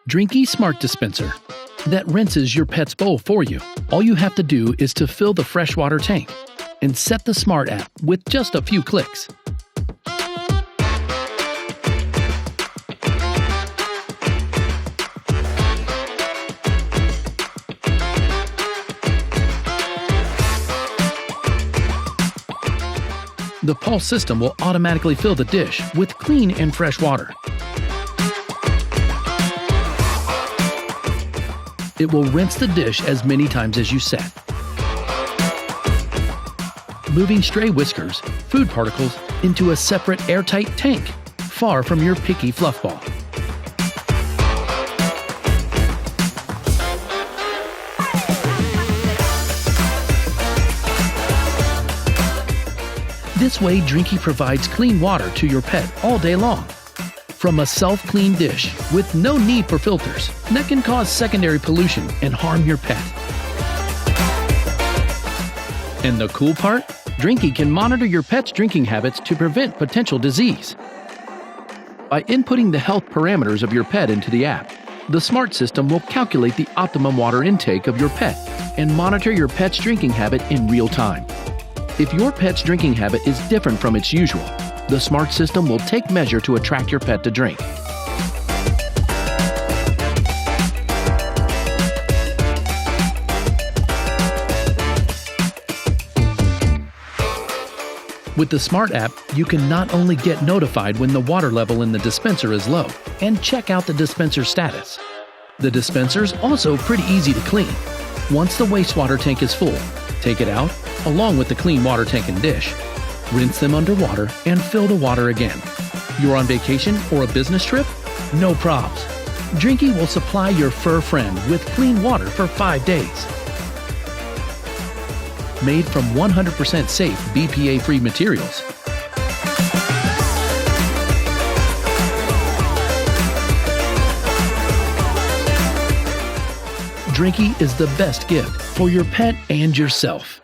Drinkie Smart Dispenser that rinses your pet's bowl for you. All you have to do is to fill the freshwater tank and set the Smart app with just a few clicks. The Pulse system will automatically fill the dish with clean and fresh water. It will rinse the dish as many times as you set, moving stray whiskers, food particles into a separate airtight tank, far from your picky fluffball. This way, Drinkie provides clean water to your pet all day long, from a self-clean dish with no need for filters that can cause secondary pollution and harm your pet. And the cool part? Drinkie can monitor your pet's drinking habits to prevent potential disease. By inputting the health parameters of your pet into the app, the Smart system will calculate the optimum water intake of your pet and monitor your pet's drinking habit in real time. If your pet's drinking habit is different from its usual, the Smart system will take measure to attract your pet to drink. With the Smart app, you can not only get notified when the water level in the dispenser is low and check out the dispenser status. The dispenser's also pretty easy to clean. Once the wastewater tank is full, take it out, along with the clean water tank and dish. Rinse them underwater and fill the water again. You're on vacation or a business trip? No probs. Drinkie will supply your fur friend with clean water for 5 days. Made from 100% safe BPA-free materials. Drinkie is the best gift for your pet and yourself.